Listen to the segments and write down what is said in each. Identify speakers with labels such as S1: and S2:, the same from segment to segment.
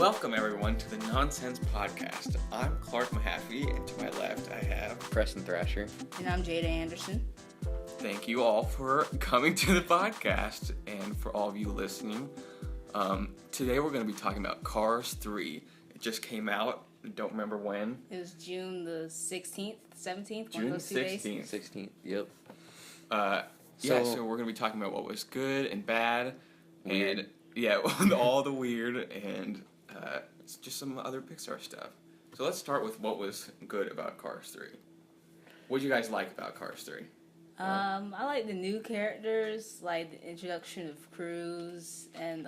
S1: Welcome everyone to the Noncents podcast. I'm Clark Mahaffey, and to my left I have
S2: Preston Thrasher.
S3: And I'm Jada Anderson.
S1: Thank you all for coming to the podcast, and for all of you listening. Today we're going to be talking about Cars 3. It just came out. I don't remember when.
S3: It was June the 16th, 17th,
S1: June
S3: one of those 2 days.
S2: 16th, yep.
S1: So we're going to be talking about what was good and bad, and all the weird, and just some other Pixar stuff. So let's start with what was good about Cars 3. What did you guys like about Cars 3?
S3: I like the new characters, like the introduction of Cruz and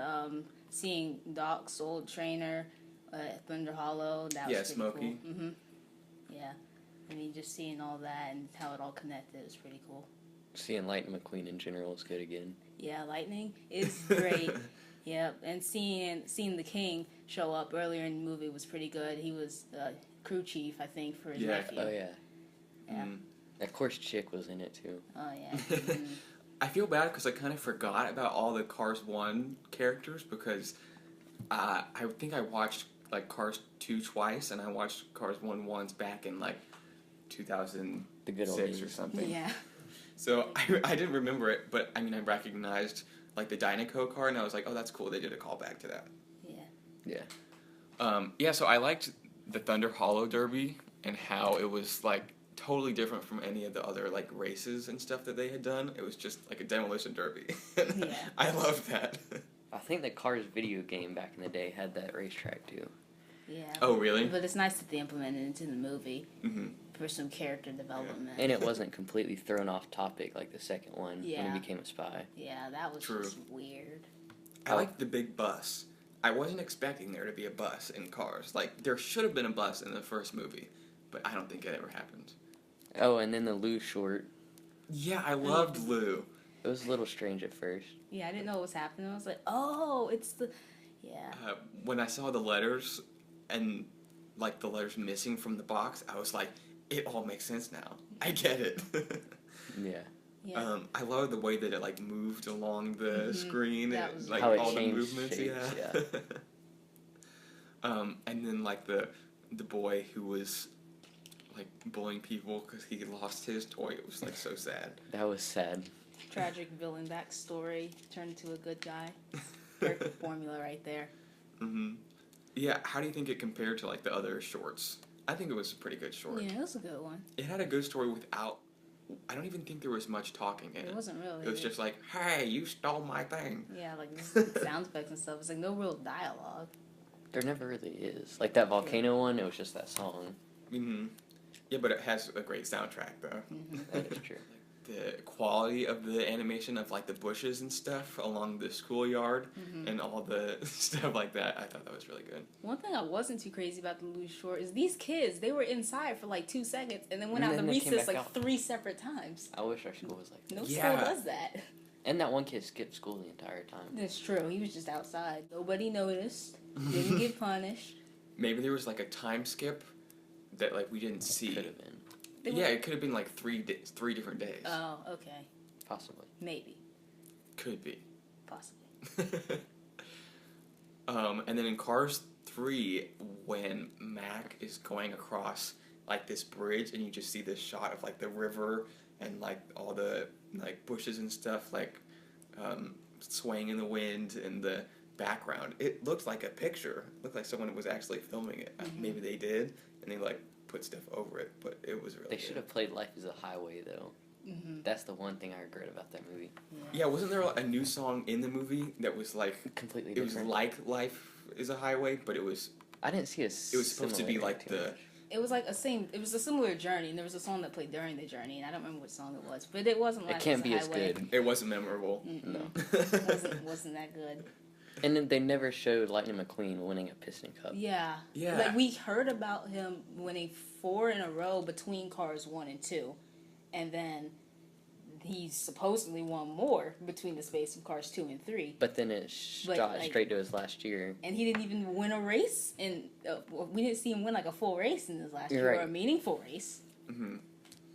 S3: seeing Doc's old trainer at Thunder Hollow. That was pretty
S1: Smokey.
S3: cool. Mm-hmm. Yeah. I mean, just seeing all that and how it all connected is pretty cool.
S2: Seeing Lightning McQueen in general is good again.
S3: Yeah, Lightning is great. Yep, and seeing the King show up earlier in the movie was pretty good. He was crew chief, I think, for his nephew.
S2: Oh, yeah.
S3: Yeah.
S2: Of course, Chick was in it, too.
S3: Oh, yeah.
S1: I feel bad because I kind of forgot about all the Cars 1 characters because I think I watched like Cars 2 twice, and I watched Cars 1 once back in like 2006 or something.
S3: Yeah.
S1: So I didn't remember it, but I mean I recognized like the Dynaco car, and I was like, oh, that's cool. They did a callback to that.
S2: Yeah.
S1: So I liked the Thunder Hollow Derby and how it was like totally different from any of the other like races and stuff that they had done. It was just like a demolition derby.
S3: Yeah.
S1: I loved that.
S2: I think the Cars video game back in the day had that racetrack, too.
S3: Yeah.
S1: Oh, really?
S3: But it's nice that they implemented it into the movie
S1: Mm-hmm.
S3: for some character development.
S2: And it wasn't completely thrown off topic like the second one when
S3: Yeah.
S2: he became a spy.
S3: Yeah, that was
S1: True.
S3: just weird.
S1: I liked the big bus. I wasn't expecting there to be a bus in Cars. Like, there should have been a bus in the first movie, but I don't think it ever happened.
S2: Oh, and then the Lou short.
S1: Yeah, I loved Lou.
S2: It was a little strange at first.
S3: Yeah, I didn't know what was happening. I was like, oh, it's the... Yeah.
S1: When I saw the letters and, like, the letters missing from the box, I was like, it all makes sense now. I get it.
S2: Yeah.
S3: Yeah.
S1: I love the way that it, like, moved along the screen.
S3: That was
S1: Like,
S2: how it
S1: all the
S2: changed
S1: movements,
S2: shapes,
S1: yeah. And then, like, the boy who was, like, bullying people because he lost his toy. It was, like, so sad.
S2: That was sad.
S3: Tragic villain backstory, turned into a good guy. Perfect formula right there.
S1: Mm-hmm. Yeah, how do you think it compared to, like, the other shorts? I think it was a pretty good short.
S3: Yeah, it was a good one.
S1: It had a good story without... I don't even think there was much talking in it.
S3: It wasn't really.
S1: It was just like, hey, you stole my thing.
S3: Yeah, like sound effects and stuff. It's like no real dialogue.
S2: There never really is. Like that volcano one, it was just that song.
S1: Mm-hmm. Yeah, but it has a great soundtrack, though.
S3: Mm-hmm.
S2: That is true.
S1: The quality of the animation of, like, the bushes and stuff along the schoolyard and all the stuff like that, I thought that was really good.
S3: One thing I wasn't too crazy about the Lou Short is these kids, they were inside for like 2 seconds and then went
S2: And
S3: out
S2: then
S3: to
S2: they came
S3: recess
S2: back
S3: like
S2: out.
S3: 3 separate times.
S2: I wish our school was like that.
S3: No
S1: Yeah.
S3: school does that.
S2: And that one kid skipped school the entire time.
S3: That's true. He was just outside. Nobody noticed. Didn't get punished.
S1: Maybe there was, like, a time skip that, like, we didn't see.
S2: Could have been.
S1: Yeah, it could have been, like, 3 different days.
S3: Oh, okay.
S2: Possibly.
S3: Maybe.
S1: Could be.
S3: Possibly.
S1: And then in Cars 3, when Mac is going across, like, this bridge, and you just see this shot of, like, the river and, like, all the, like, bushes and stuff, like, swaying in the wind in the background. It looked like a picture. It looked like someone was actually filming it. Maybe they did, and they, like, put stuff over it, but it was really
S2: They should have played Life is a Highway, though.
S3: Mm-hmm.
S2: That's the one thing I regret about that movie.
S1: Yeah, wasn't there a new song in the movie that was, like,
S2: Completely
S1: it was
S2: different.
S1: like Life is a Highway, but it was
S2: I didn't see a
S1: it was supposed to be like the...
S3: It was like a similar journey, and there was a song that played during the journey, and I don't remember what song it was, but it wasn't like
S2: It can't be as
S3: Highway.
S2: good.
S1: It wasn't memorable.
S2: No.
S3: It wasn't that good.
S2: And then they never showed Lightning McQueen winning a Piston Cup.
S3: Yeah.
S1: Yeah.
S3: Like, we heard about him winning 4 in a row between Cars 1 and 2, and then he supposedly won more between the space of Cars 2 and 3.
S2: But then it shot straight to his last year.
S3: And he didn't even win a race, and we didn't see him win like a full race in his last
S2: You're
S3: year,
S2: right.
S3: or a meaningful race.
S1: Mm-hmm.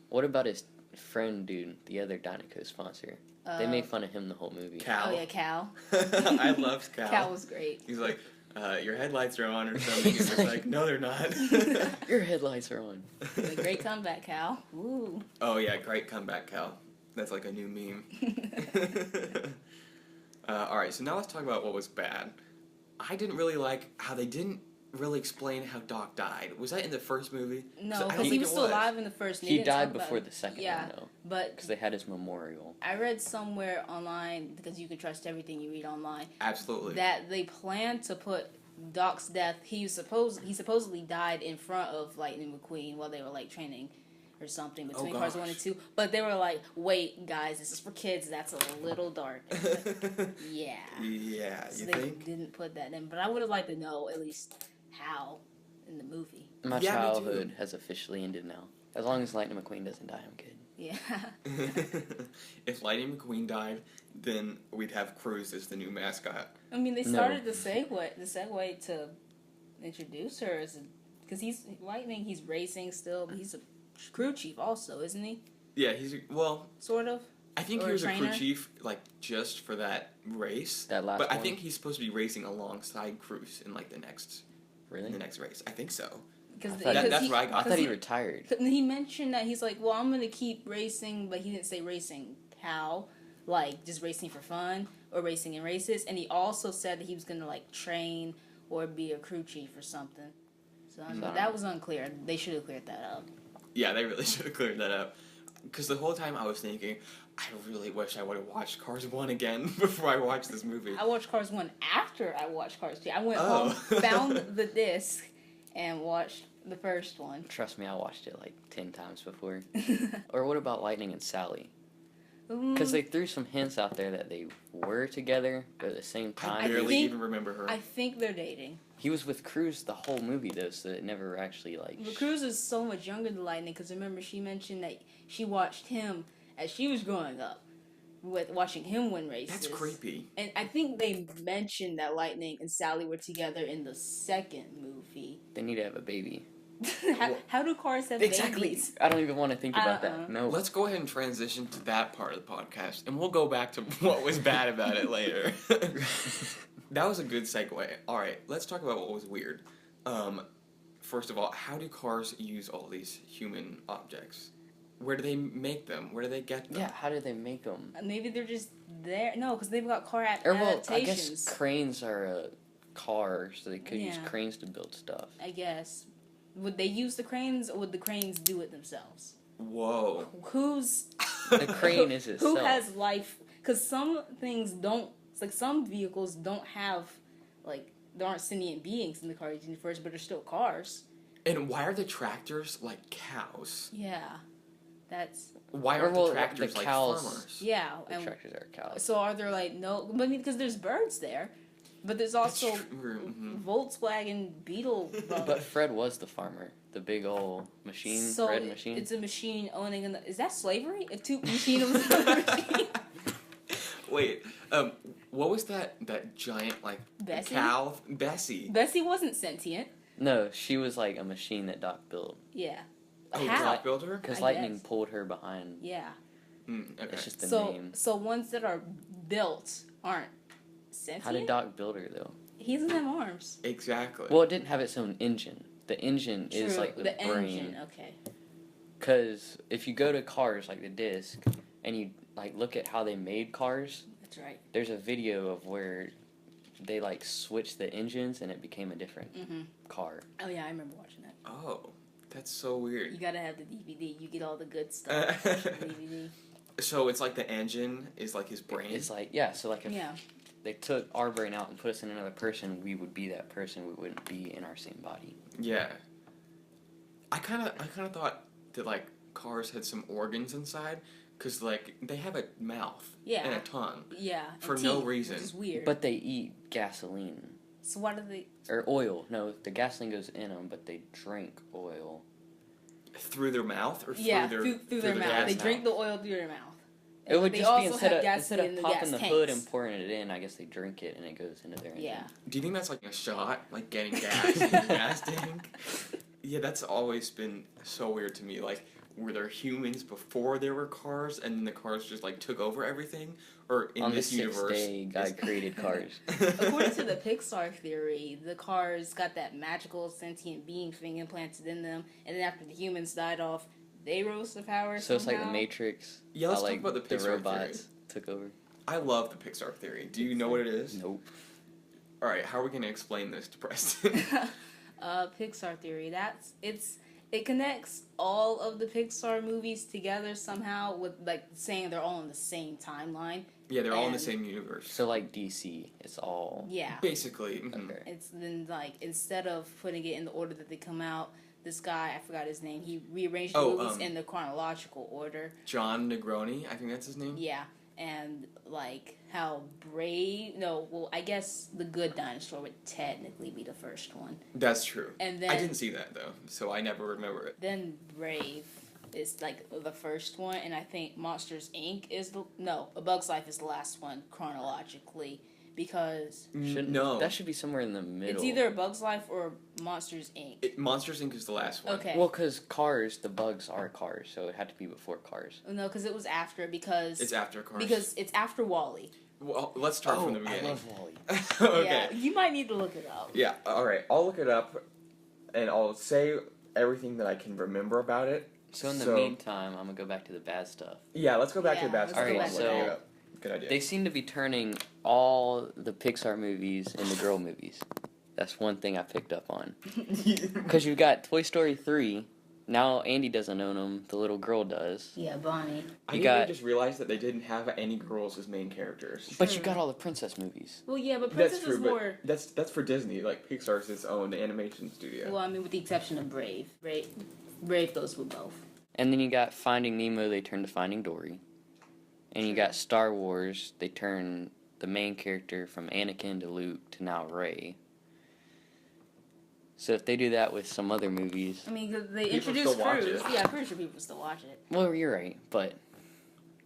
S2: What about his friend, dude, the other Dynaco sponsor? They made fun of him the whole movie.
S1: Cal.
S3: Oh yeah, Cal.
S1: I loved Cal.
S3: Cal was great.
S1: He's like, Your headlights are on or something. It's like, no, they're not.
S2: Your headlights are on.
S3: A great comeback, Cal. Woo.
S1: Oh, yeah, great comeback, Cal. That's like a new meme. Alright, so now let's talk about what was bad. I didn't really like how they didn't really explain how Doc died. Was that in the first movie?
S3: No, because he was still alive in the first.
S2: He died before the second one, though.
S3: But
S2: because they had his memorial.
S3: I read somewhere online, because you can trust everything you read online.
S1: Absolutely.
S3: That they planned to put Doc's death. He supposedly died in front of Lightning McQueen while they were like training or something between Cars 1 and 2. But they were like, "Wait, guys, this is for kids. That's a little dark." Yeah.
S1: Yeah.
S3: So
S1: You
S3: they
S1: think?
S3: didn't put that in, but I would have liked to know at least how in the movie.
S2: My
S1: Yeah, me
S2: childhood
S1: too.
S2: has officially ended now. As long as Lightning McQueen doesn't die, I'm good.
S3: Yeah.
S1: If Lightning McQueen died, then we'd have Cruz as the new mascot.
S3: I mean, they started the segue to introduce her as because he's Lightning. He's racing still, but he's a crew chief also, isn't he?
S1: Yeah, well,
S3: Sort of.
S1: I think
S3: Or
S1: he
S3: a
S1: was a crew
S3: trainer?
S1: chief, like, just for that race.
S2: That last
S1: But I
S2: one?
S1: think he's supposed to be racing alongside Cruz in, like, the next
S2: Really?
S1: race. I think so.
S3: Because
S1: That's what I got.
S2: I thought he retired.
S3: He mentioned that he's like, well, I'm gonna keep racing, but he didn't say racing how, like just racing for fun or racing in races. And he also said that he was gonna like train or be a crew chief or something. So I mean, that was unclear. They should have cleared that up.
S1: Yeah, they really should have cleared that up. Because the whole time I was thinking, I really wish I would have watched Cars 1 again before I watched this movie.
S3: I watched Cars 1 after I watched Cars 2. I went
S1: Oh.
S3: home, found the disc, and watched the first one.
S2: Trust me, I watched it like 10 times before. Or what about Lightning and Sally? Because they threw some hints out there that they were together, but at the same
S1: I
S2: time,
S1: barely
S3: think-
S1: even remember her.
S3: I think they're dating.
S2: he was with Cruz the whole movie though, so it never actually like.
S3: But Cruz is so much younger than Lightning because remember she mentioned that she watched him as she was growing up, with watching him win races.
S1: That's creepy.
S3: And I think they mentioned that Lightning and Sally were together in the second movie.
S2: They need to have a baby.
S3: how do cars have babies?
S2: I don't even want to think about that. No.
S1: Let's go ahead and transition to that part of the podcast, and we'll go back to what was bad about it later. That was a good segue. All right, let's talk about what was weird. First of all, how do cars use all these human objects? Where do they make them? Where do they get them?
S2: Yeah, how do they make them?
S3: Maybe they're just there. No, because they've got car
S2: Or well, I
S3: adaptations.
S2: guess cranes are a car, so they could use
S3: Yeah.
S2: cranes to build stuff.
S3: I guess. Would they use the cranes or would the cranes do it themselves?
S1: Whoa.
S3: Who's
S2: The crane is itself.
S3: who has life? Because some things don't. It's like some vehicles don't have, like, there aren't sentient beings in the car universe, but they're still cars.
S1: And why are the tractors like cows?
S3: Yeah, that's
S1: Why
S2: Or
S1: aren't
S2: well,
S1: the tractors
S2: the
S1: like
S2: cows-
S1: farmers?
S3: yeah.
S2: The
S3: And
S2: tractors are cows.
S3: so are there like no? But I mean, because there's birds there, but there's also
S1: That's true. Mhm.
S3: Volkswagen Beetle.
S2: But Fred was the farmer. The big old machine,
S3: so
S2: red machine.
S3: it's a machine owning. Is that slavery? A two machine owns another machine.
S1: Wait, what was that giant like
S3: Bessie?
S1: cow? Bessie.
S3: Bessie wasn't sentient.
S2: No, she was like a machine that Doc built.
S3: Yeah.
S1: Oh,
S3: How?
S1: Doc built her?
S2: Because
S3: I
S2: Lightning
S3: guess.
S2: pulled her behind.
S3: Yeah.
S1: Okay.
S2: It's just the
S3: So
S2: name.
S3: so ones that are built aren't sentient.
S2: How did Doc build her though?
S3: He doesn't have arms.
S1: Exactly.
S2: Well, it didn't have its own engine. The engine is
S3: True,
S2: like the
S3: engine.
S2: brain.
S3: Okay.
S2: Because if you go to Cars, like the disc, and you like look at how they made cars,
S3: That's right.
S2: there's a video of where they like switched the engines and it became a different car.
S3: Oh yeah, I remember watching that.
S1: Oh, that's so
S3: You
S1: weird.
S3: gotta have the DVD. You get all the good stuff. on the DVD.
S1: So it's like the engine is like his brain.
S2: It's like, yeah, so like if
S3: Yeah.
S2: they took our brain out and put us in another person, we would be that person. We wouldn't be in our same body.
S1: Yeah. I kind of thought that like cars had some organs inside, cause like they have a mouth
S3: Yeah.
S1: and a tongue.
S3: Yeah. and
S1: For no
S3: teeth,
S1: reason.
S3: Which is weird.
S2: But they eat gasoline.
S3: so why do they?
S2: Or oil. No, the gasoline goes in them, but they drink oil.
S1: Through their mouth or
S3: Yeah,
S1: through
S3: their mouth.
S1: gas
S3: They drink the
S1: mouth?
S3: oil through their mouth.
S2: It would
S3: They
S2: just be
S3: also
S2: instead
S3: have
S2: of
S3: gasoline in
S2: popping
S3: gas
S2: the
S3: tanks.
S2: hood and pouring it in, I guess they drink it and it goes into their engine.
S3: Yeah.
S1: Do you think that's like a shot, like getting gas in your gas tank? Yeah, that's always been so weird to me. Like were there humans before there were cars, and then the cars just like took over everything? Or in
S2: On
S1: this
S2: the sixth
S1: universe,
S2: day, God created cars.
S3: According to the Pixar theory, the cars got that magical sentient being thing implanted in them, and then after the humans died off, they rose to power.
S2: So it's
S3: somehow.
S2: like the Matrix.
S1: Yeah, let's
S2: how,
S1: talk about the Pixar
S2: robots
S1: theory.
S2: took over.
S1: I love the Pixar theory. Do you know what it is?
S2: Nope.
S1: All right, how are we going to explain this to Preston?
S3: Pixar theory. It connects all of the Pixar movies together somehow with like saying they're all in the same timeline.
S1: Yeah, they're all in the same universe.
S2: So like DC, it's all
S1: Basically. Mm-hmm.
S2: okay.
S3: It's then like instead of putting it in the order that they come out, this guy, I forgot his name, he rearranged the movies in the chronological order.
S1: John Negroni, I think that's his name.
S3: Yeah, and like how I guess the Good Dinosaur would technically be the first one.
S1: That's true.
S3: And then
S1: I didn't see that though, so I never remember it.
S3: Then Brave is like the first one, and I think Monsters Inc. is A Bug's Life is the last one chronologically because
S1: No,
S2: that should be somewhere in the middle.
S3: it's either A Bug's Life or Monsters Inc.
S1: Monsters Inc. is the last one.
S3: Okay.
S2: Well, because Cars, the bugs are Cars, so it had to be before Cars.
S3: No, because it was after because
S1: It's after Cars.
S3: because it's after Wall-E.
S1: Well, let's start from the beginning.
S2: I love Wall-E.
S1: Okay.
S3: Yeah, you might need to look it up.
S1: Yeah, alright. I'll look it up, and I'll say everything that I can remember about it.
S2: So in the meantime, I'm going to go back to the bad stuff.
S1: Yeah, let's go back to the bad
S3: let's
S1: stuff.
S3: go
S2: back to that.
S1: Good idea.
S2: They seem to be turning all the Pixar movies into girl movies. That's one thing I picked up on. Because you've got Toy Story 3. Now Andy doesn't own them. The little girl does.
S3: Yeah, Bonnie.
S1: I just realized that they didn't have any girls as main characters.
S2: But you got all the princess movies.
S3: Well, yeah, but Princess
S1: That's true,
S3: is more.
S1: but that's for Disney. Like Pixar's its own animation studio.
S3: Well, I mean, with the exception of Brave. Brave goes with both.
S2: And then you got Finding Nemo, they turned to Finding Dory. And you got Star Wars, they turn the main character from Anakin to Luke to now Rey. So if they do that with some other movies...
S3: I mean, they
S1: People
S3: introduced
S1: still watch
S3: Cruise.
S1: it.
S3: Yeah, I'm pretty sure people still watch it.
S2: Well, you're right, but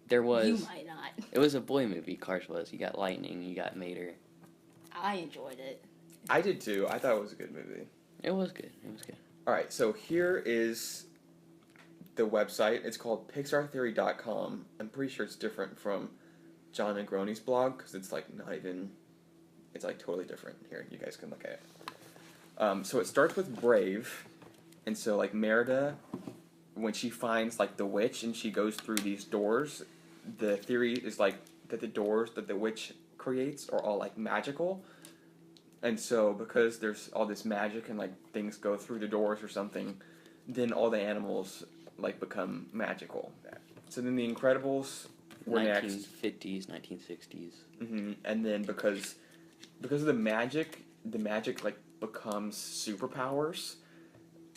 S2: there was...
S3: You might not.
S2: It was a boy movie, Cars was. You got Lightning, you got Mater.
S3: I enjoyed it.
S1: I did too. I thought it was a good movie.
S2: It was good. It was good.
S1: Alright, so here is the website. It's called PixarTheory.com. I'm pretty sure it's different from John Negroni's blog, because it's like not even... It's like totally different. Here, you guys can look at it. So it starts with Brave, and so like Merida, when she finds like the witch and she goes through these doors, the theory is like that the doors that the witch creates are all like magical, and so because there's all this magic and like things go through the doors or something, then all the animals like become magical. So then the Incredibles were next.
S2: 1950s, 1960s.
S1: And then because of the magic like becomes superpowers,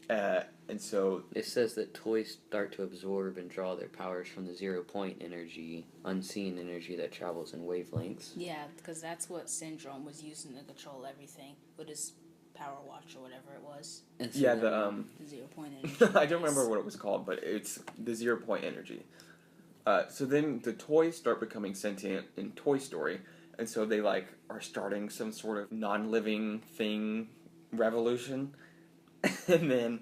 S1: and so
S2: It says that toys start to absorb and draw their powers from the 0-point energy, unseen energy that travels in wavelengths.
S3: Yeah, because that's what Syndrome was using to control everything with his Power Watch or whatever it was.
S2: And so
S1: yeah,
S2: then,
S3: The 0-point energy.
S1: I don't remember what it was called, but it's the 0-point energy. So then the toys start becoming sentient in Toy Story, and so they like are starting some sort of non-living thing revolution, and then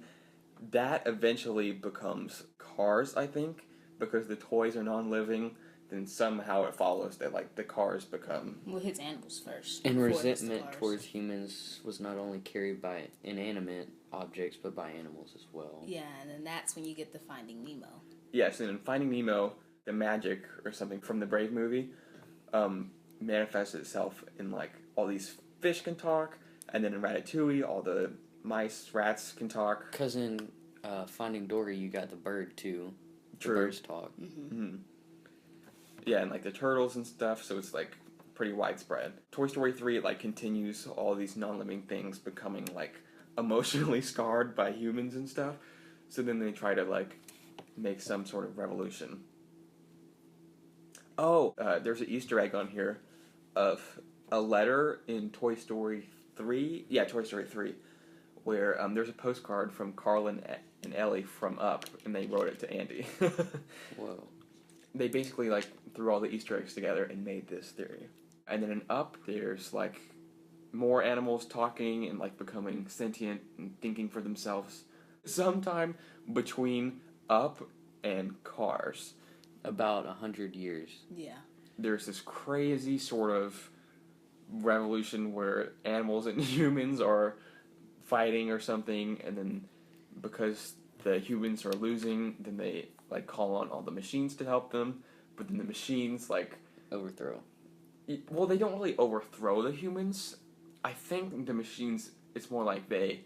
S1: that eventually becomes Cars, I think, because the toys are non-living. Then somehow it follows that like the cars become...
S3: Well, it hits animals first.
S2: and
S3: before it hits the
S2: resentment
S3: cars.
S2: towards humans was not only carried by inanimate objects, but by animals as well.
S3: Yeah, and then that's when you get the Finding Nemo.
S1: Yes, and in Finding Nemo, the magic or something from the Brave movie manifests itself in like all these fish can talk, and then in Ratatouille, all the mice, rats can talk.
S2: Because in Finding Dory, you got the bird too.
S1: True.
S2: The birds talk.
S1: Yeah, and like the turtles and stuff, so it's like pretty widespread. Toy Story 3, it like continues all these non-living things becoming like emotionally scarred by humans and stuff. So then they try to like make some sort of revolution. Oh, there's an Easter egg on here of a letter in Toy Story 3. Yeah, Toy Story 3, where there's a postcard from Carl and Ellie from Up, and they wrote it to Andy.
S2: Whoa.
S1: They basically like threw all the Easter eggs together and made this theory. And then in Up, there's like more animals talking and like becoming sentient and thinking for themselves. Sometime between Up and Cars.
S2: About 100 years.
S3: Yeah.
S1: There's this crazy sort of revolution where animals and humans are fighting or something, and then because the humans are losing, then they like call on all the machines to help them, but then the machines like
S2: Overthrow.
S1: well, they don't really overthrow the humans. I think the machines, it's more like they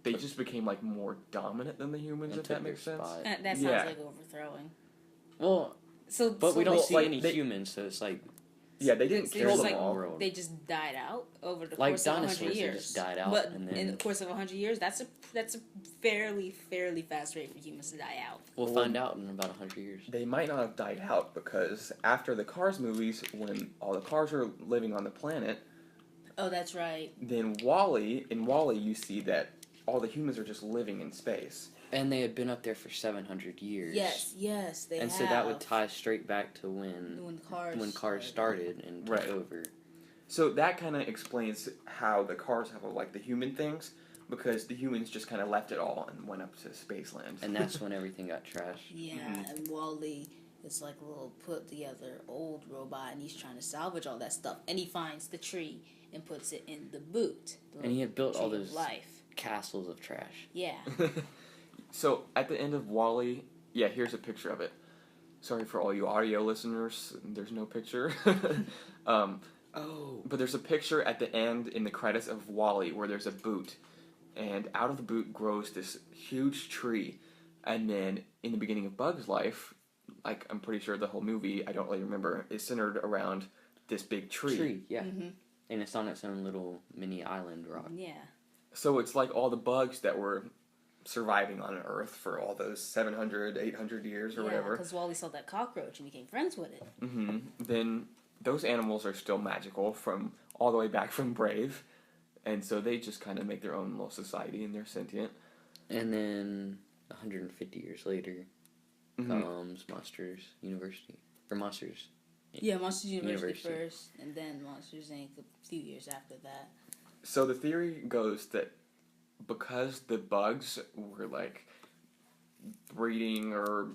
S1: just became like more dominant than the humans,
S2: And
S1: if that
S2: took
S1: makes
S2: their
S1: sense.
S2: spot.
S3: That sounds
S1: Yeah.
S3: like overthrowing.
S2: Well,
S3: So,
S2: but we don't see
S1: like,
S2: any humans, so it's like
S1: Yeah, they didn't
S3: So
S1: kill
S3: it's
S1: them
S3: like
S1: all.
S2: world.
S3: they just died out over the
S2: Like
S3: course of
S2: dinosaurs,
S3: 100
S2: they
S3: years.
S2: just died out,
S3: But
S2: and then-
S3: in the course of 100 years, that's a fairly fast rate for humans to die out.
S2: we'll find out in about 100 years.
S1: They might not have died out because after the Cars movies, when all the cars are living on the planet,
S3: Oh, that's right.
S1: then in Wall-E, you see that all the humans are just living in space.
S2: And they had been up there for 700 years.
S3: Yes, they
S2: and
S3: have.
S2: so that would tie straight back to when cars started and took
S1: Right.
S2: over.
S1: So that kind of explains how the Cars have like the human things, because the humans just kind of left it all and went up to Spaceland.
S2: And that's when everything got trashed.
S3: Yeah,
S1: Mhm.
S3: and Wally is like a little put together old robot, and he's trying to salvage all that stuff. And he finds the tree and puts it in the boot. The
S2: And he had built all
S3: tree of
S2: those
S3: life.
S2: castles of trash.
S3: Yeah.
S1: So at the end of Wall-E, yeah, here's a picture of it. Sorry for all you audio listeners, there's no picture.
S2: Oh.
S1: But there's a picture at the end in the credits of Wall-E where there's a boot, and out of the boot grows this huge tree. And then in the beginning of Bug's life, like I'm pretty sure the whole movie, I don't really remember, is centered around this big tree.
S2: Yeah.
S3: Mm-hmm.
S2: And it's on its own little mini island rock.
S3: Yeah.
S1: So it's like all the bugs that were surviving on Earth for all those 700, 800 years or whatever.
S3: because Wally saw that cockroach and became friends with it.
S1: Then those animals are still magical from all the way back from Brave. And so they just kind of make their own little society and they're sentient.
S2: And then 150 years later comes Monsters University. Or Monsters.
S3: Yeah, Monsters University
S2: University.
S3: first, and then Monsters Inc. a few years after that.
S1: So the theory goes that because the bugs were like breeding or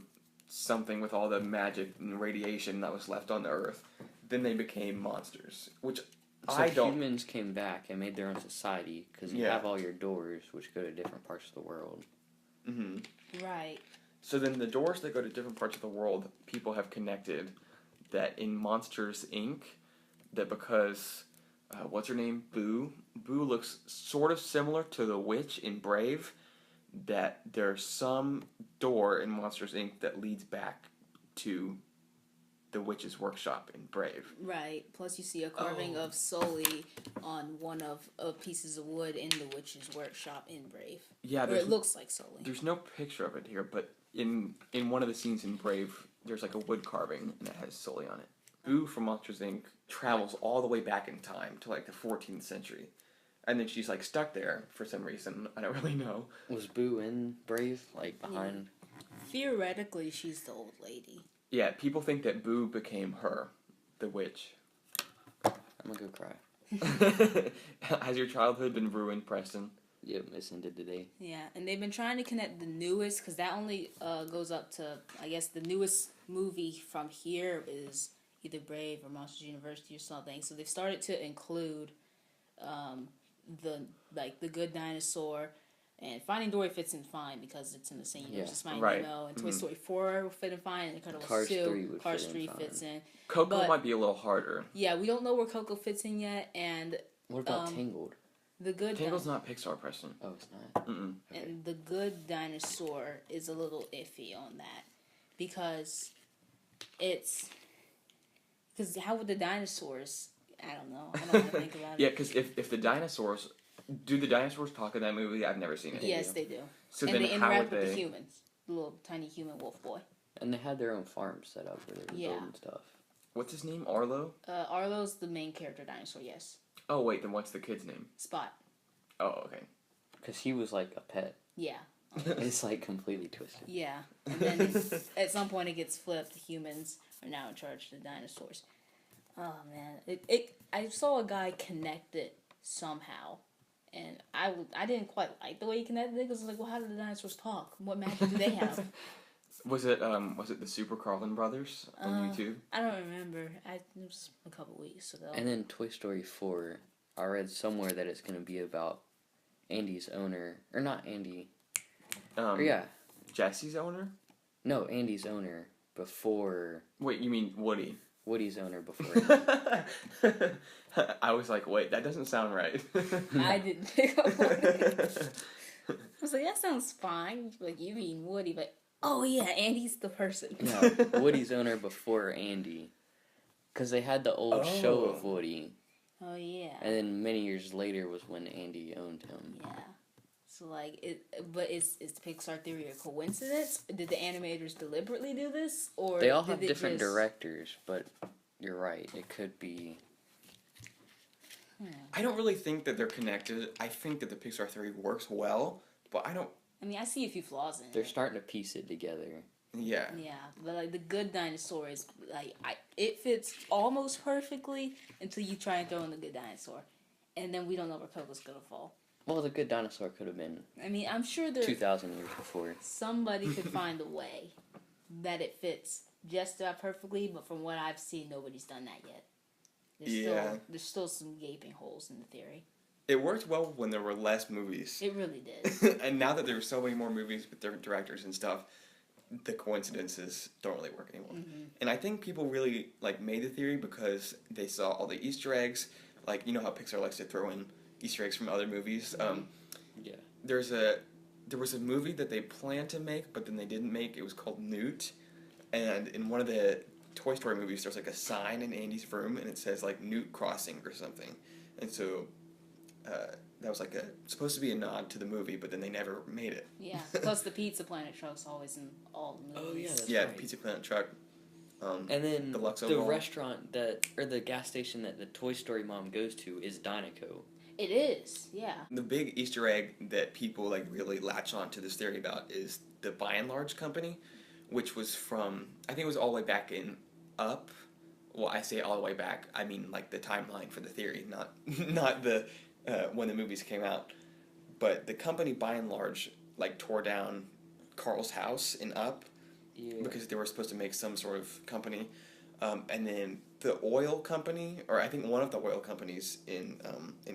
S1: something with all the magic and radiation that was left on the Earth, then they became monsters. Which
S2: So humans came back and made their own society because you
S1: Yeah.
S2: have all your doors which go to different parts of the world.
S3: Right.
S1: So then the doors that go to different parts of the world, people have connected that in Monsters Inc., that because, what's her name? Boo looks sort of similar to the witch in Brave, that there's some door in Monsters Inc. that leads back to the witch's workshop in Brave.
S3: Right. Plus, you see a carving of Sully on one of pieces of wood in the witch's workshop in Brave.
S1: Yeah,
S3: Or it looks like Sully.
S1: there's no picture of it here, but in one of the scenes in Brave, there's like a wood carving and it has Sully on it. Boo from Monsters Inc. travels all the way back in time to like the 14th century. And then she's like stuck there for some reason. I don't really know.
S2: Was Boo in Brave? Like behind?
S3: Theoretically, she's the old lady.
S1: Yeah, people think that Boo became her, the witch.
S2: I'm gonna go cry.
S1: Has your childhood been ruined, Preston?
S2: Yep, it's ended today.
S3: Yeah, and they've been trying to connect the newest, because that only goes up to, I guess, the newest movie from here is either Brave or Monsters University or something. So they've started to include the Good Dinosaur, and Finding Dory fits in fine because it's in the same universe as Finding
S1: right.
S3: Nemo, and Toy Story 4 will fit in fine, and Incredibles
S2: Cars
S3: 2,
S2: 3 would
S3: Cars
S2: fit
S3: 3
S2: in fine.
S3: fits in.
S1: Coco
S3: But-
S1: might be a little harder.
S3: Yeah, we don't know where Coco fits in yet, and
S2: What about Tangled?
S3: the Good
S1: Tangle's not Pixar, Preston.
S2: Oh, it's not.
S1: Mm-mm.
S3: And the Good Dinosaur is a little iffy on that because how would the dinosaurs? I don't know. I don't know how to think about
S1: Yeah,
S3: it.
S1: because if the dinosaurs... Do the dinosaurs talk in that movie? I've never seen it.
S3: Yes, they do.
S1: So
S3: and
S1: then
S3: they
S1: how
S3: interact
S1: would
S3: with
S1: they...
S3: the humans. The little tiny human wolf boy.
S2: And they had their own farm set up where they were
S3: Yeah.
S2: building stuff.
S1: What's his name? Arlo?
S3: Arlo's the main character dinosaur. Yes.
S1: Oh, wait, then what's the kid's name?
S3: Spot.
S1: Oh, okay.
S2: Because he was like a pet.
S3: Yeah.
S2: It's like completely twisted.
S3: Yeah. And then at some point it gets flipped. The humans are now in charge of the dinosaurs. Oh man, I saw a guy connect it somehow, And I didn't quite like the way he connected it, because I was like, well, how do the dinosaurs talk? What magic do they have?
S1: Was it the SuperCarlinBrothers on YouTube?
S3: I don't remember. It was a couple weeks ago.
S2: And then Toy Story 4, I read somewhere that it's going to be about Andy's owner, or not Andy.
S1: Jesse's owner?
S2: No, Andy's owner before.
S1: Wait, you mean Woody?
S2: Woody's owner before.
S1: I was like, wait, that doesn't sound right.
S3: I didn't pick up on it. I was like, that sounds fine. Like, you mean Woody, but oh yeah, Andy's the person.
S2: No, Woody's owner before Andy. Because they had the old show of Woody.
S3: Oh yeah.
S2: And then many years later was when Andy owned him.
S3: Yeah. So like, but is the Pixar theory a coincidence? Did the animators deliberately do this, or
S2: They all have different directors, but you're right. It could be.
S1: I don't really think that they're connected. I think that the Pixar theory works well, but I don't.
S3: I mean, I see a few flaws in it.
S2: They're starting to piece it together.
S1: Yeah.
S3: Yeah, but like the Good Dinosaur is like it fits almost perfectly until you try and throw in the Good Dinosaur, and then we don't know where Coco's gonna fall.
S2: Well, the Good Dinosaur could have been.
S3: I mean, I'm sure
S2: 2,000 years before.
S3: Somebody could find a way that it fits just about perfectly, but from what I've seen, nobody's done that yet. There's still some gaping holes in the theory.
S1: It worked well when there were less movies.
S3: It really did.
S1: And now that there are so many more movies with different directors and stuff, the coincidences don't really work anymore.
S3: Mm-hmm.
S1: And I think people really made the theory because they saw all the Easter eggs. Like, you know how Pixar likes to throw in Easter eggs from other movies.
S2: Yeah.
S1: There was a movie that they planned to make, but then they didn't make. It was called Newt, and in one of the Toy Story movies, there's like a sign in Andy's room, and it says like Newt Crossing or something, and so that was like supposed to be a nod to the movie, but then they never made it.
S3: Yeah. Plus, the Pizza Planet truck's always in all the movies.
S2: Oh yeah, that's
S1: Yeah,
S2: right.
S1: the Pizza Planet truck.
S2: And then
S1: the
S2: the restaurant or the gas station that the Toy Story mom goes to is Dinoco.
S3: It is, yeah.
S1: The big Easter egg that people really latch on to this theory about is the By and Large company, which was from, I think it was all the way back in Up. Well, I say all the way back, I mean like the timeline for the theory, not the when the movies came out. But the company By and Large tore down Carl's house in Up because they were supposed to make some sort of company. And then the oil company, or I think one of the oil companies in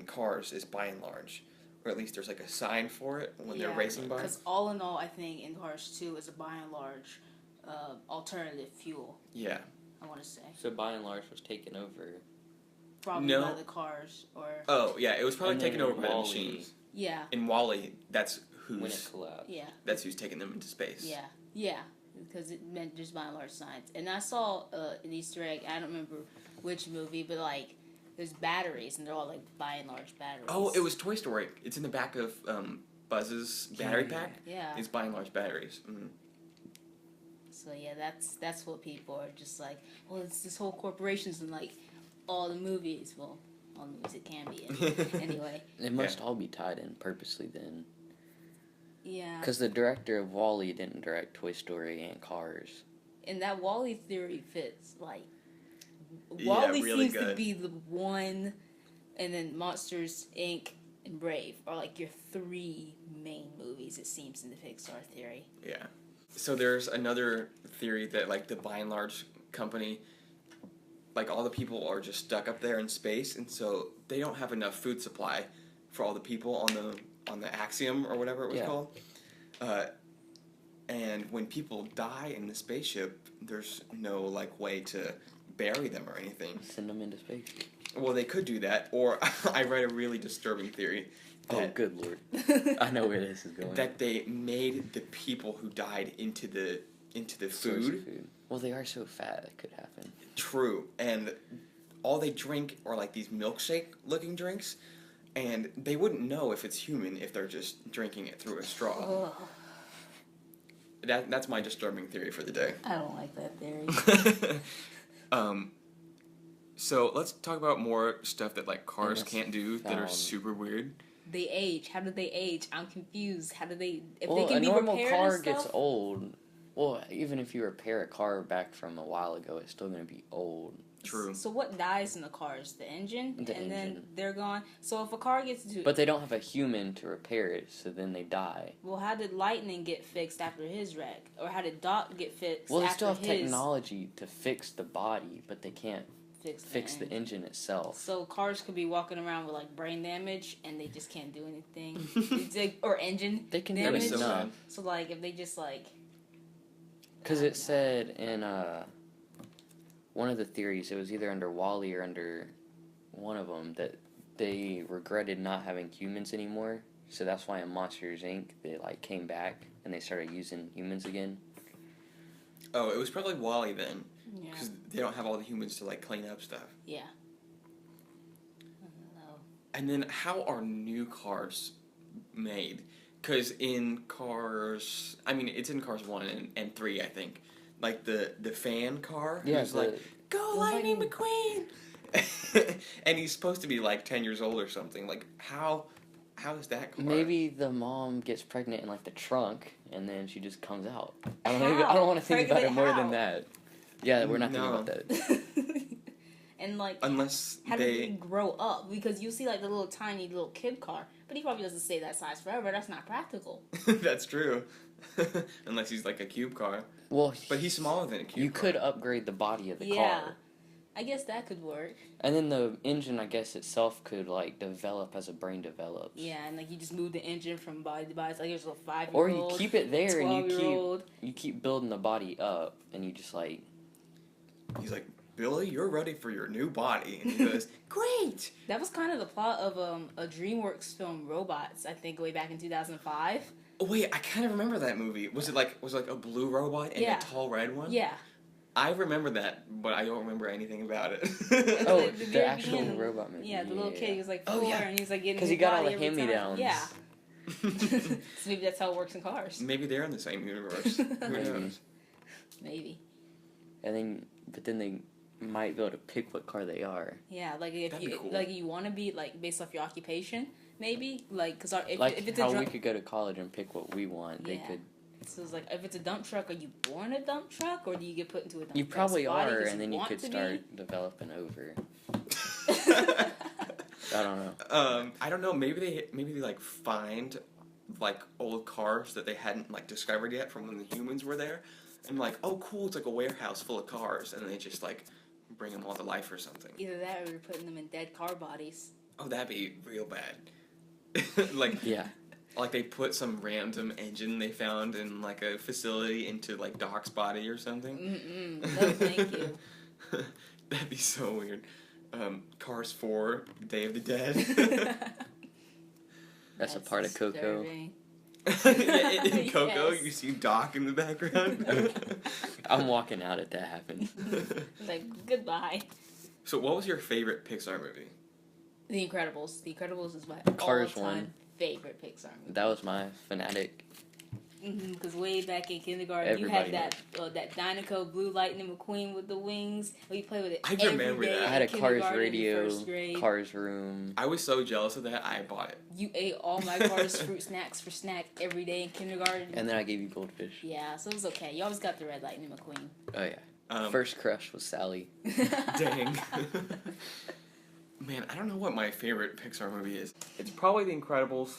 S1: Cars is By and Large, or at least there's a sign for it when they're racing by.
S3: Because all in all, I think in Cars 2 is a By and Large alternative fuel.
S1: Yeah.
S3: I want to say.
S2: So By and Large was taken over.
S3: Probably by the cars, or.
S1: Oh yeah, it was probably taken over by the machines.
S3: Yeah.
S1: In WALL-E, that's
S2: when it collapsed.
S3: Yeah.
S1: That's who's taking them into space.
S3: Yeah. Yeah. Because it meant just By and Large science. And I saw an Easter egg, I don't remember which movie, but there's batteries, and they're all By and Large batteries.
S1: Oh, it was Toy Story. It's in the back of Buzz's battery pack.
S3: Yeah.
S1: It's By and Large batteries. Mm-hmm.
S3: So yeah, that's what people are just well, it's this whole corporations and all the movies. Well, all the movies it can be in. Anyway.
S2: It must all be tied in purposely then.
S3: Yeah.
S2: Because the director of WALL-E didn't direct Toy Story and Cars.
S3: And that WALL-E theory fits.
S1: Yeah,
S3: WALL-E
S1: really
S3: seems
S1: good.
S3: to be the one, and then Monsters, Inc., and Brave are your three main movies, it seems, in the Pixar theory.
S1: Yeah. So there's another theory that the By and Large company, all the people are just stuck up there in space, and so they don't have enough food supply for all the people on the Axiom or whatever it was called. And when people die in the spaceship, there's no way to bury them or anything.
S2: Send them into space.
S1: Well, they could do that, or I read a really disturbing theory.
S2: Oh, good lord! I know where this is going.
S1: That they made the people who died into the food.
S2: Well, they are so fat it could happen.
S1: True, and all they drink are these milkshake-looking drinks, and they wouldn't know if it's human if they're just drinking it through a straw. That's my disturbing theory for the day.
S3: I don't like that theory.
S1: So let's talk about more stuff that Cars can't do that are super weird.
S3: They age. How do they age? I'm confused. How do they? If
S2: Well,
S3: they can
S2: a
S3: be
S2: normal
S3: repaired
S2: car
S3: and stuff?
S2: gets old. Well, even if you repair a car back from a while ago, it's still going to be old.
S1: True.
S3: So what dies in the cars? The engine?
S2: The
S3: and then
S2: engine.
S3: they're gone. So if a car gets into...
S2: But they don't have a human to repair it, so then they die.
S3: Well, how did Lightning get fixed after his wreck? Or how did Doc get fixed
S2: Well, they
S3: after
S2: still have
S3: his...
S2: technology to fix the body, but they can't fix the engine itself.
S3: So cars could be walking around with like brain damage and they just can't do anything. It's like, or engine
S2: They can
S3: damage.
S2: do enough.
S3: So like if they just like...
S2: Because it said in one of the theories, it was either under Wall-E or under one of them, that they regretted not having humans anymore. So that's why in Monsters, Inc. they like came back and they started using humans again.
S1: Oh, it was probably Wall-E then.
S3: Yeah.
S1: Because they don't have all the humans to, like, clean up stuff.
S3: Yeah. I don't know.
S1: And then how are new cars made? Because in Cars... I mean, it's in Cars 1 and 3, I think. Like, the fan car.
S2: Yeah,
S1: Who's like, go Lightning McQueen! And he's supposed to be, like, 10 years old or something. Like, how is that car?
S2: Maybe the mom gets pregnant in like the trunk and then she just comes out. I don't want to think about it more than that. Yeah, we're not thinking about that.
S3: And like,
S1: unless
S3: how did they grow up? Because you see like the little tiny little kid car, but he probably doesn't stay that size forever. That's not practical.
S1: That's true. Unless he's like a cube car.
S2: Well,
S1: but he's smaller than a cube
S2: you
S1: car.
S2: could upgrade the body of the
S3: Yeah.
S2: car.
S3: I guess that could work.
S2: And then the engine, I guess, itself could, like, develop as a brain develops.
S3: Yeah, and, like, you just move the engine from body to body. It's like there's a 5-year-old,
S2: Or you keep it there and
S3: 12-year-old.
S2: you keep building the body up, and you just, like...
S1: He's like, Billy, you're ready for your new body. And he goes, great!
S3: That was kind of the plot of a DreamWorks film, Robots, I think, way back in 2005.
S1: Oh, wait, I kind of remember that movie. Was it like a blue robot and a tall red one?
S3: Yeah.
S1: I remember that, but I don't remember anything about it.
S2: Oh,
S3: the
S2: the actual robot movie.
S3: Yeah, the little kid, he was like 4, and he's like getting
S2: because
S3: his
S2: he got all
S3: body
S2: the
S3: every time.
S2: hand-me-downs.
S3: Yeah. So maybe that's how it works in cars.
S1: Maybe they're in the same universe. Who knows?
S3: Maybe.
S2: But then they might be able to pick what car they are.
S3: Yeah, like if
S1: That'd be
S3: you
S1: cool.
S3: like you want to be like based off your occupation, maybe like because if it's
S2: how
S3: a
S2: we could go to college and pick what we want. They could.
S3: So it's like if it's a dump truck, are you born a dump truck or do you get put into a dump
S2: You
S3: truck?
S2: probably
S3: Body
S2: are,
S3: 'cause
S2: and then you
S3: want
S2: could
S3: to
S2: start developing over. I don't know.
S1: I don't know. Maybe they like find like old cars that they hadn't like discovered yet from when the humans were there, and like, oh cool, it's like a warehouse full of cars, and they just like bring them all to life or something.
S3: Either that or you're putting them in dead car bodies.
S1: Oh, that'd be real bad. Like
S2: Yeah.
S1: Like they put some random engine they found in like a facility into like Doc's body or something.
S3: No, thank you.
S1: That'd be so weird. Cars 4, Day of the Dead.
S2: That's a part of Coco.
S1: Yeah, in Coco,
S3: Yes.
S1: you see Doc in the background.
S2: I'm walking out if that happens.
S3: Like goodbye.
S1: So, what was your favorite Pixar movie?
S3: The Incredibles. The Incredibles is my
S2: Cars
S3: all-time
S2: one.
S3: favorite Pixar movie.
S2: That was my fanatic.
S3: Because way back in kindergarten,
S2: Everybody
S3: you had that Dynaco Blue Lightning McQueen with the wings. We played with it.
S1: I
S3: every
S1: remember
S3: day
S1: that.
S3: in
S2: I had a Cars
S3: kindergarten,
S2: radio,
S3: first grade.
S2: Cars room.
S1: I was so jealous of that, I bought it.
S3: You ate all my Cars fruit snacks for snack every day in kindergarten.
S2: And then I gave you goldfish.
S3: Yeah, so it was okay. You always got the Red Lightning McQueen.
S2: Oh yeah. First crush was Sally.
S1: Dang. Man, I don't know what my favorite Pixar movie is. It's probably The Incredibles,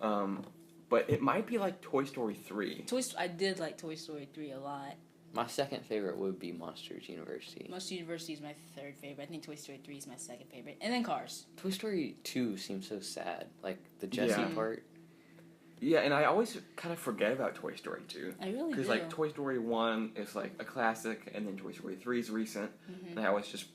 S1: but it might be like Toy Story 3.
S3: I did like Toy Story 3 a lot.
S2: My second favorite would be Monsters University.
S3: Monsters University is my third favorite. I think Toy Story 3 is my second favorite. And then Cars.
S2: Toy Story 2 seems so sad. Like the Jessie
S1: Yeah.
S2: part.
S1: Yeah, and I always kind of forget about Toy Story 2.
S3: I really do.
S1: Because like Toy Story 1 is like a classic, and then Toy Story 3 is recent, and I always just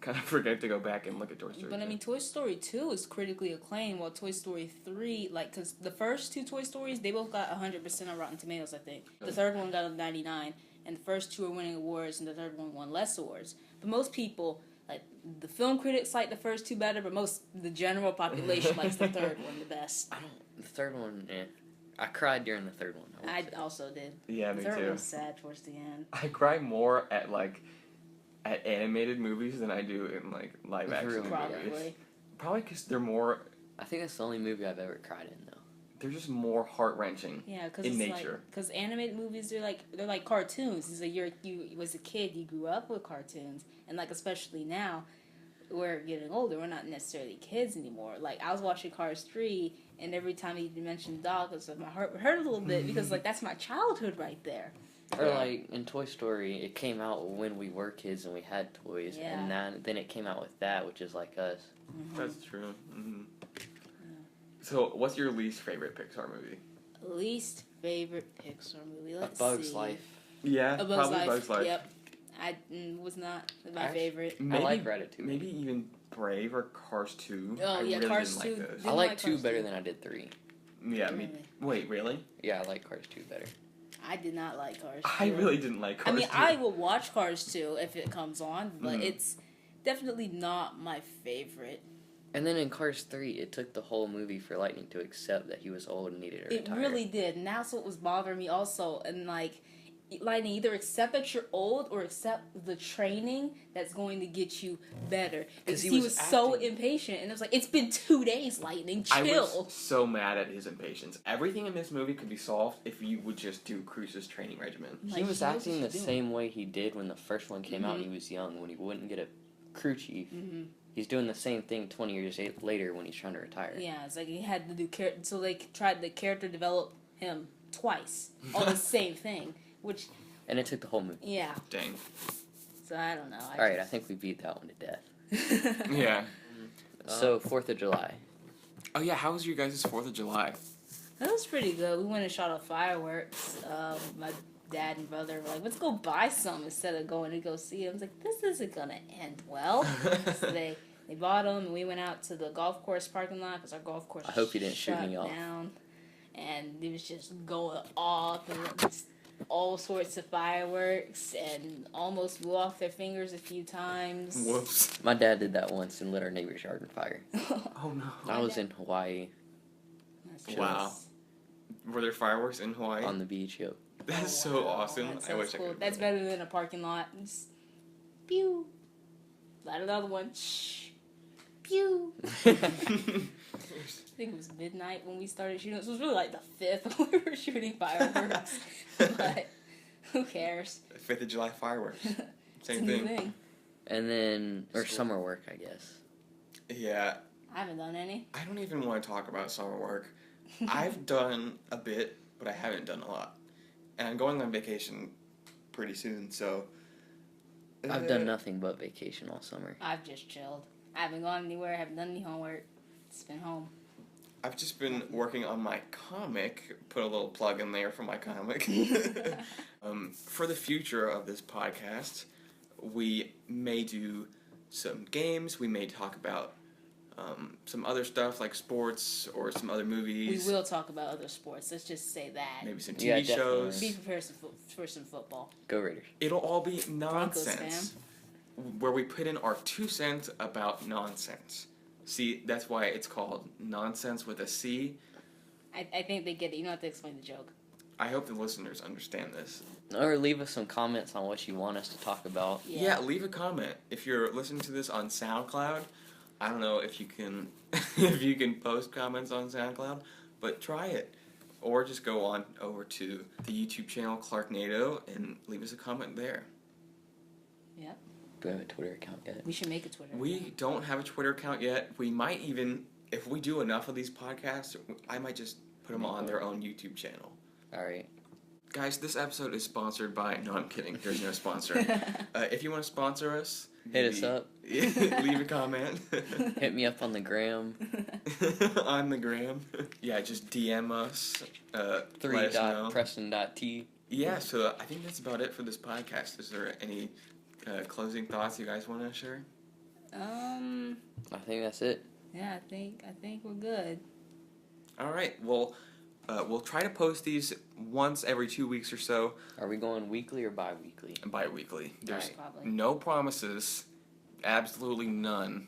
S1: kind of forget to go back and look at Toy Story 2.
S3: But I mean, Toy Story 2 is critically acclaimed, while Toy Story 3, like, because the first two Toy Stories, they both got 100% on Rotten Tomatoes, I think. The third one got a 99, and the first two are winning awards, and the third one won less awards. But most people, like, the film critics like the first two better, but the general population likes the third one the best.
S2: The third one, I cried during the third one.
S3: I also did.
S1: Yeah,
S3: The
S1: me
S3: third
S1: too.
S3: one was sad towards the end.
S1: I cry more at animated movies than I do in like live action
S2: Really?
S1: movies.
S3: Probably.
S1: Probably because they're more.
S2: I think that's the only movie I've ever cried in, though.
S1: they're just more heart-wrenching
S3: because
S1: in nature.
S3: Because animated movies, they're like cartoons. It's like you as a kid, you grew up with cartoons, and like especially now, we're getting older. We're not necessarily kids anymore. Like I was watching Cars 3, and every time you mentioned dog, my heart would hurt a little bit because like that's my childhood right there.
S2: Or like in Toy Story, it came out when we were kids and we had toys, and then it came out with that, which is like us.
S3: Mm-hmm.
S1: That's true. Mm-hmm. So, what's your least favorite Pixar movie?
S3: Least favorite Pixar movie? Let's
S2: Bug's
S3: see.
S2: Life.
S1: Yeah, probably Bug's Life.
S3: Yep. I was not my favorite.
S2: I like Ratatouille.
S1: Maybe even Brave or Cars 2.
S3: Oh,
S1: I
S3: yeah,
S1: really
S3: Cars
S1: didn't
S3: 2.
S1: like those.
S2: I like 2 better than I did 3.
S1: Yeah, wait, really?
S2: Yeah, I like Cars 2 better.
S3: I did not like Cars 2.
S1: I really didn't like Cars 2.
S3: I will watch Cars 2 if it comes on, but it's definitely not my favorite.
S2: And then in Cars 3, it took the whole movie for Lightning to accept that he was old and needed to retire.
S3: It really did, and that's what was bothering me also. And like, Lightning, either accept that you're old or accept the training that's going to get you better. Because he was so impatient, and it was like, it's been 2 days, Lightning, chill.
S1: I was so mad at his impatience. Everything in this movie could be solved if you would just do Cruise's training regimen.
S2: He was acting the same way he did when the first one came out and he was young, when he wouldn't get a crew chief. Mm-hmm. He's doing the same thing 20 years later when he's trying to retire.
S3: Yeah, it's like he had to do so they tried to character develop him twice on the same thing, which...
S2: And it took the whole movie.
S3: Yeah.
S1: Dang.
S3: So I don't know.
S2: I think we beat that one to death.
S1: Yeah.
S2: So, 4th of July.
S1: Oh yeah, how was your guys' 4th of July?
S3: That was pretty good. We went and shot off fireworks. My dad and brother were like, let's go buy some instead of going to go see them. I was like, this isn't going to end well. So they bought them, and we went out to the golf course parking lot because our golf course
S2: I hope you didn't shoot me off.
S3: Down, and it was just going off and just all sorts of fireworks and almost blew off their fingers a few times.
S1: Whoops.
S2: My dad did that once and lit our neighbor's yard on fire.
S1: Oh no.
S2: I was in Hawaii.
S1: Wow. Were there fireworks in Hawaii?
S2: On the beach, yep.
S1: That's so awesome.
S3: That
S1: I wish
S3: cool.
S1: I could.
S3: That's better than a parking lot. Just, pew. Light another one. Shh. Pew. I think it was midnight when we started shooting. This was really like the 5th when we were shooting fireworks. But who cares?
S1: 5th of July fireworks. Same
S3: it's
S1: thing.
S2: And then, or summer work, I guess.
S1: Yeah.
S3: I haven't done any.
S1: I don't even want to talk about summer work. I've done a bit, but I haven't done a lot. And I'm going on vacation pretty soon, so...
S2: I've done nothing but vacation all summer.
S3: I've just chilled. I haven't gone anywhere. I haven't done any homework. Just been home.
S1: I've just been working on my comic. Put a little plug in there for my comic. For the future of this podcast, we may do some games. We may talk about some other stuff like sports or some other movies.
S3: We will talk about other sports. Let's just say that.
S1: Maybe some TV shows.
S3: Be prepared for some football.
S2: Go Raiders.
S1: It'll all be nonsense. Where we put in our 2 cents about nonsense. See, that's why it's called Nonsense with a C.
S3: I think they get it. You don't have to explain the joke.
S1: I hope the listeners understand this.
S2: Or leave us some comments on what you want us to talk about.
S1: Yeah, leave a comment. If you're listening to this on SoundCloud, I don't know if you can if you can post comments on SoundCloud, but try it. Or just go on over to the YouTube channel Clarknado and leave us a comment there.
S3: Yep.
S2: Do we have a Twitter account yet?
S3: We should make a Twitter account.
S1: We don't have a Twitter account yet. We might even, if we do enough of these podcasts, I might just put them on their own YouTube channel.
S2: Alright.
S1: Guys, this episode is sponsored by... No, I'm kidding. There's no sponsor. If you want to sponsor us...
S2: Hit us up.
S1: Leave a comment.
S2: Hit me up on the gram.
S1: On the gram. Yeah, just DM us.
S2: 3.preston.t.
S1: Yeah, so I think that's about it for this podcast. Is there any closing thoughts you guys want to share?
S2: I think that's it.
S3: Yeah, I think we're good.
S1: All right. Well, we'll try to post these once every 2 weeks or so.
S2: Are we going weekly or bi-weekly?
S1: Bi-weekly. There's
S3: probably.
S1: no promises. Absolutely none.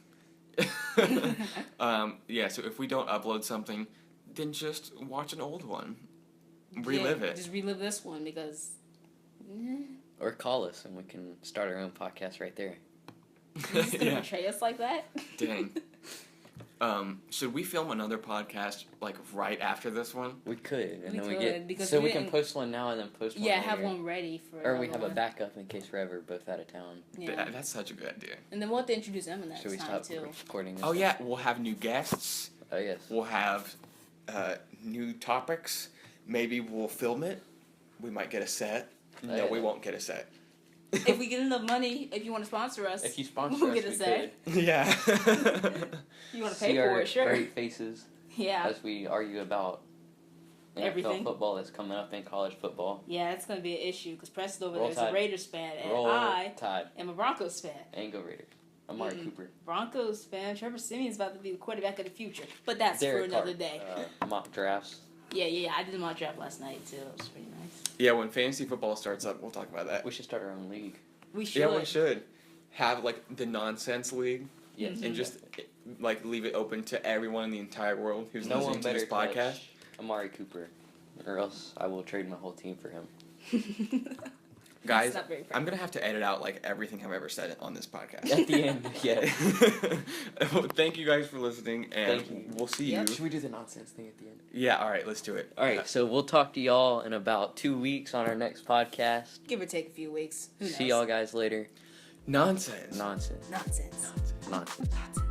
S1: Yeah, so if we don't upload something, then just watch an old one. Relive it.
S3: Just relive this one because...
S2: Or call us and we can start our own podcast right there.
S3: You just gonna betray us like that?
S1: Dang. Should we film another podcast like right after this one?
S2: We could, and
S3: We
S2: then
S3: could,
S2: we get
S3: because
S2: so
S3: we
S2: we can
S3: didn't-
S2: post one now and then post one.
S3: Yeah,
S2: later.
S3: have one ready for.
S2: Or we
S3: another
S2: have a
S3: one.
S2: backup in case we're ever both out of town.
S3: Yeah.
S1: That's such a good idea.
S3: And then we'll have to introduce Emma next
S2: Should we
S3: time
S2: stop
S3: too.
S2: recording this?
S1: Oh yeah, we'll have new guests.
S2: Oh yes.
S1: We'll have new topics. Maybe we'll film it. We might get a set. No,
S2: Yeah.
S1: we won't get a set.
S3: If we get enough money, if you want to sponsor us,
S2: If you sponsor
S3: we'll
S2: us,
S3: get a
S2: we
S3: set.
S2: could.
S1: Yeah.
S3: You want to
S2: See
S3: pay
S2: our
S3: for it, sure.
S2: great faces
S3: Yeah.
S2: as we argue about NFL
S3: Everything.
S2: football that's coming up in college football.
S3: Yeah, it's going to be an issue because Preston over
S2: Roll
S3: there is a
S2: Tide.
S3: Raiders fan, and
S2: Roll
S3: I
S2: Tide
S3: am a Broncos fan.
S2: and go Raiders. Amari
S3: Mm-mm.
S2: Cooper.
S3: Broncos fan. Trevor Simeon's about to be the quarterback of the future, but that's
S2: Derek
S3: for another
S2: Carr.
S3: day.
S2: Mock drafts.
S3: Yeah. I did my draft last night too. It was pretty nice.
S1: Yeah, when fantasy football starts up, we'll talk about that.
S2: We should start our own league.
S3: We should.
S1: Yeah, we should have like the Nonsense League
S2: Yes.
S1: and just like leave it open to everyone in the entire world who's
S2: No
S1: listening
S2: one
S1: to
S2: better
S1: this podcast.
S2: touch Amari Cooper, or else I will trade my whole team for him.
S1: Guys,
S3: It's not very
S1: I'm gonna have to edit out like everything I've ever said on this podcast.
S2: At the end, yeah.
S1: Thank you guys for listening, and
S2: Thank you.
S1: we'll see
S3: Yep.
S1: you.
S2: Should we do the nonsense thing at the end?
S1: Yeah, all right, let's do it.
S2: All right, so we'll talk to y'all in about 2 weeks on our next podcast.
S3: Give or take a few weeks. Who knows?
S2: See y'all guys later.
S1: Nonsense.
S2: Nonsense.
S3: Nonsense.
S2: Nonsense.
S3: Nonsense.